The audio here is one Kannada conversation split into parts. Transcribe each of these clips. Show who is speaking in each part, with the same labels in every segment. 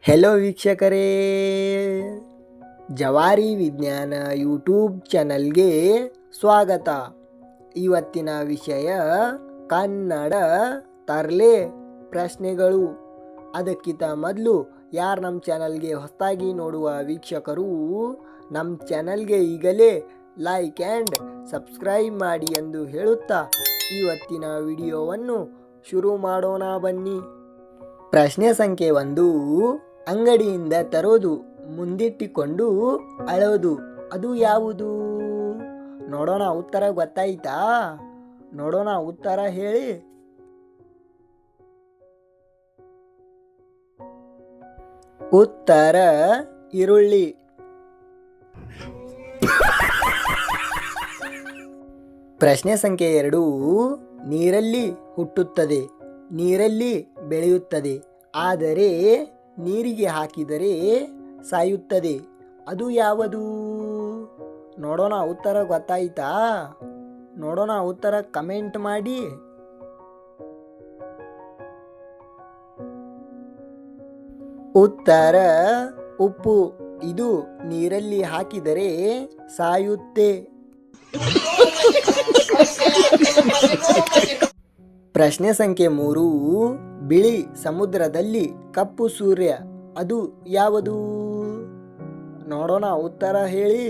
Speaker 1: ಹೆಲೋ ವೀಕ್ಷಕರೇ, ಜವಾರಿ ವಿಜ್ಞಾನ ಯೂಟ್ಯೂಬ್ ಚಾನಲ್ಗೆ ಸ್ವಾಗತ. ಇವತ್ತಿನ ವಿಷಯ ಕನ್ನಡ ತರಲೆ ಪ್ರಶ್ನೆಗಳು. ಅದಕ್ಕಿಂತ ಮೊದಲು ಯಾರು ನಮ್ಮ ಚಾನಲ್ಗೆ ಹೊಸದಾಗಿ ನೋಡುವ ವೀಕ್ಷಕರು ನಮ್ಮ ಚಾನಲ್ಗೆ ಈಗಲೇ ಲೈಕ್ ಆ್ಯಂಡ್ ಸಬ್ಸ್ಕ್ರೈಬ್ ಮಾಡಿ ಎಂದು ಹೇಳುತ್ತಾ ಇವತ್ತಿನ ವಿಡಿಯೋವನ್ನು ಶುರು ಮಾಡೋಣ ಬನ್ನಿ. ಪ್ರಶ್ನೆ ಸಂಖ್ಯೆ 1. ಅಂಗಡಿಯಿಂದ ತರೋದು, ಮುಂದಿಟ್ಟುಕೊಂಡು ಅಳೋದು, ಅದು ಯಾವುದು? ನೋಡೋಣ ಉತ್ತರ ಗೊತ್ತಾಯ್ತಾ? ನೋಡೋಣ ಉತ್ತರ ಹೇಳಿ. ಉತ್ತರ ಈರುಳ್ಳಿ. ಪ್ರಶ್ನೆ ಸಂಖ್ಯೆ 2. ನೀರಲ್ಲಿ ಹುಟ್ಟುತ್ತದೆ, ನೀರಲ್ಲಿ ಬೆಳೆಯುತ್ತದೆ, ಆದರೆ ನೀರಿಗೆ ಹಾಕಿದರೆ ಸಾಯುತ್ತದೆ, ಅದು ಯಾವುದು? ನೋಡೋಣ ಉತ್ತರ ಗೊತ್ತಾಯ್ತಾ? ನೋಡೋಣ ಉತ್ತರ ಕಮೆಂಟ್ ಮಾಡಿ. ಉತ್ತರ ಉಪ್ಪು. ಇದು ನೀರಲ್ಲಿ ಹಾಕಿದರೆ ಸಾಯುತ್ತೆ. ಪ್ರಶ್ನೆ ಸಂಖ್ಯೆ 3. ಬಿಳಿ ಸಮುದ್ರದಲ್ಲಿ ಕಪ್ಪು ಸೂರ್ಯ, ಅದು ಯಾವುದು? ನೋಡೋಣ ಉತ್ತರ ಹೇಳಿ.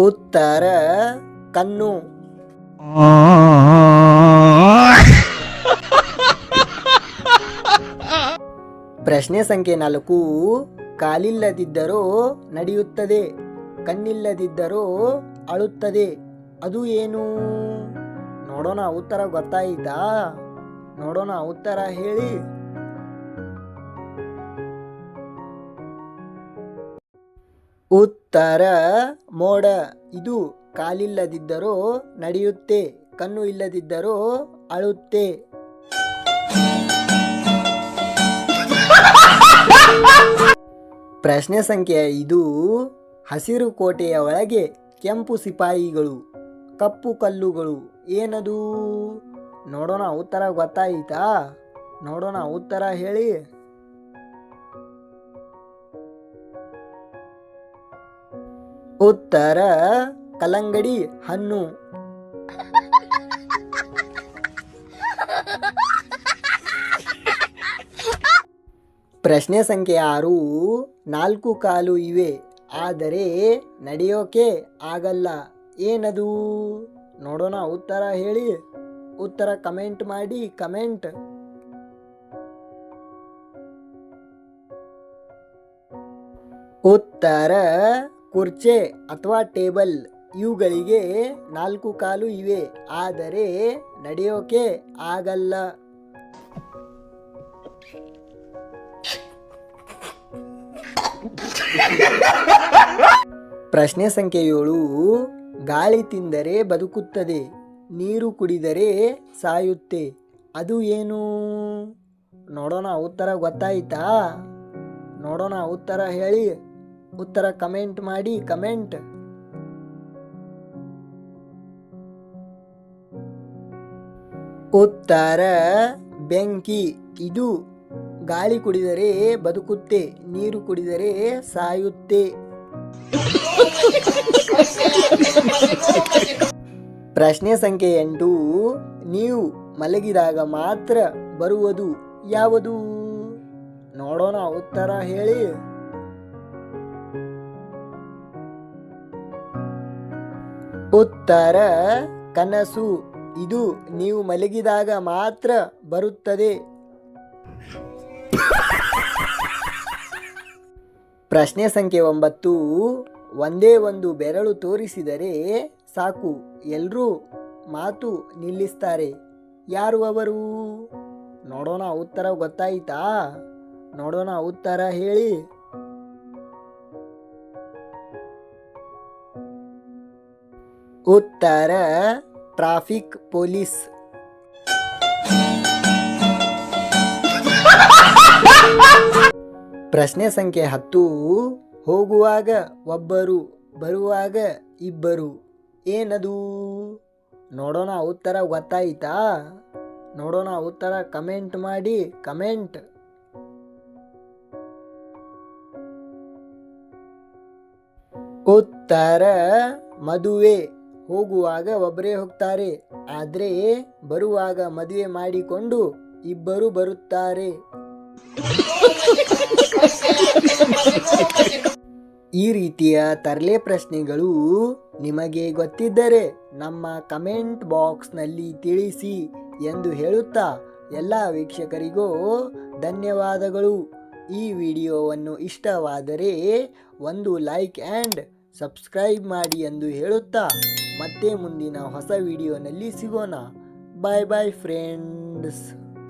Speaker 1: ಉತ್ತರ ಕಣ್ಣು. ಪ್ರಶ್ನೆ ಸಂಖ್ಯೆ 4. ಕಾಲಿಲ್ಲದಿದ್ದರೂ ನಡೆಯುತ್ತದೆ, ಕಣ್ಣಿಲ್ಲದಿದ್ದರೂ ಅಳುತ್ತದೆ, ಅದು ಏನು? ನೋಡೋಣ ಉತ್ತರ ಗೊತ್ತಾಯ್ತಾ? ನೋಡೋಣ ಉತ್ತರ ಹೇಳಿ. ಉತ್ತರ ಮೋಡ. ಇದು ಕಾಲಿಲ್ಲದಿದ್ದರೂ ನಡೆಯುತ್ತೆ, ಕಣ್ಣು ಇಲ್ಲದಿದ್ದರೂ ಅಳುತ್ತೆ. ಪ್ರಶ್ನೆ ಸಂಖ್ಯೆ 5. ಹಸಿರು ಕೋಟೆಯ ಒಳಗೆ ಕೆಂಪು ಸಿಪಾಯಿಗಳು, ಕಪ್ಪು ಕಲ್ಲುಗಳು, ಏನದು? ನೋಡೋಣ ಉತ್ತರ ಗೊತ್ತಾಯ್ತಾ? ನೋಡೋಣ ಉತ್ತರ ಹೇಳಿ. ಉತ್ತರ ಕಲ್ಲಂಗಡಿ ಹಣ್ಣು. ಪ್ರಶ್ನೆ ಸಂಖ್ಯೆ 6. 4 ಕಾಲು ಇವೆ, ಆದರೆ ನಡೆಯೋಕೆ ಆಗಲ್ಲ, ಏನದು? ನೋಡೋಣ ಉತ್ತರ ಹೇಳಿ. ಉತ್ತರ ಕಮೆಂಟ್ ಮಾಡಿ, ಕಮೆಂಟ್. ಉತ್ತರ ಕುರ್ಚೆ ಅಥವಾ ಟೇಬಲ್. ಇವುಗಳಿಗೆ 4 ಕಾಲು ಇವೆ, ಆದರೆ ನಡೆಯೋಕೆ ಆಗಲ್ಲ. ಪ್ರಶ್ನೆ ಸಂಖ್ಯೆ 7. ಗಾಳಿ ತಿಂದರೆ ಬದುಕುತ್ತದೆ, ನೀರು ಕುಡಿದರೆ ಸಾಯುತ್ತೆ, ಅದು ಏನು? ನೋಡೋಣ ಉತ್ತರ ಗೊತ್ತಾಯ್ತಾ? ನೋಡೋಣ ಉತ್ತರ ಹೇಳಿ. ಉತ್ತರ ಕಮೆಂಟ್ ಮಾಡಿ, ಕಮೆಂಟ್. ಉತ್ತರ ಬೆಂಕಿ. ಇದು ಗಾಳಿ ಕುಡಿದರೆ ಬದುಕುತ್ತೆ, ನೀರು ಕುಡಿದರೆ ಸಾಯುತ್ತೆ. ಪ್ರಶ್ನೆ ಸಂಖ್ಯೆ 8. ನೀವು ಮಲಗಿದಾಗ ಮಾತ್ರ ಬರುವುದು, ಯಾವುದು? ನೋಡೋಣ ಉತ್ತರ ಹೇಳಿ. ಉತ್ತರ ಕನಸು. ಇದು ನೀವು ಮಲಗಿದಾಗ ಮಾತ್ರ ಬರುತ್ತದೆ. ಪ್ರಶ್ನೆ ಸಂಖ್ಯೆ 9. ಒಂದೇ ಒಂದು ಬೆರಳು ತೋರಿಸಿದರೆ ಸಾಕು, ಎಲ್ಲರೂ ಮಾತು ನಿಲ್ಲಿಸ್ತಾರೆ, ಯಾರು ಅವರು? ನೋಡೋಣ ಉತ್ತರ ಗೊತ್ತಾಯ್ತಾ? ನೋಡೋಣ ಉತ್ತರ ಹೇಳಿ. ಉತ್ತರ ಟ್ರಾಫಿಕ್ ಪೊಲೀಸ್. ಪ್ರಶ್ನೆ ಸಂಖ್ಯೆ 10. ಹೋಗುವಾಗ ಒಬ್ಬರು, ಬರುವಾಗ ಇಬ್ಬರು, ಏನದು? ನೋಡೋಣ ಉತ್ತರ ಗೊತ್ತಾಯ್ತಾ? ನೋಡೋಣ ಉತ್ತರ ಕಮೆಂಟ್ ಮಾಡಿ. ಕಮೆಂಟ್. ಉತ್ತರ ಮದುವೆ. ಹೋಗುವಾಗ ಒಬ್ಬರೇ ಹೋಗ್ತಾರೆ, ಆದರೆ ಬರುವಾಗ ಮದುವೆ ಮಾಡಿಕೊಂಡು ಇಬ್ಬರು ಬರುತ್ತಾರೆ. ಈ ರೀತಿಯ ತರಲೆ ಪ್ರಶ್ನೆಗಳು ನಿಮಗೆ ಗೊತ್ತಿದ್ದರೆ ನಮ್ಮ ಕಮೆಂಟ್ ಬಾಕ್ಸ್ನಲ್ಲಿ ತಿಳಿಸಿ ಎಂದು ಹೇಳುತ್ತಾ ಎಲ್ಲ ವೀಕ್ಷಕರಿಗೂ ಧನ್ಯವಾದಗಳು. ಈ ವಿಡಿಯೋವನ್ನು ಇಷ್ಟವಾದರೆ ಒಂದು ಲೈಕ್ ಆ್ಯಂಡ್ ಸಬ್ಸ್ಕ್ರೈಬ್ ಮಾಡಿ ಎಂದು ಹೇಳುತ್ತಾ ಮತ್ತೆ ಮುಂದಿನ ಹೊಸ ವಿಡಿಯೋನಲ್ಲಿ ಸಿಗೋಣ. ಬಾಯ್ ಬಾಯ್ ಫ್ರೆಂಡ್ಸ್.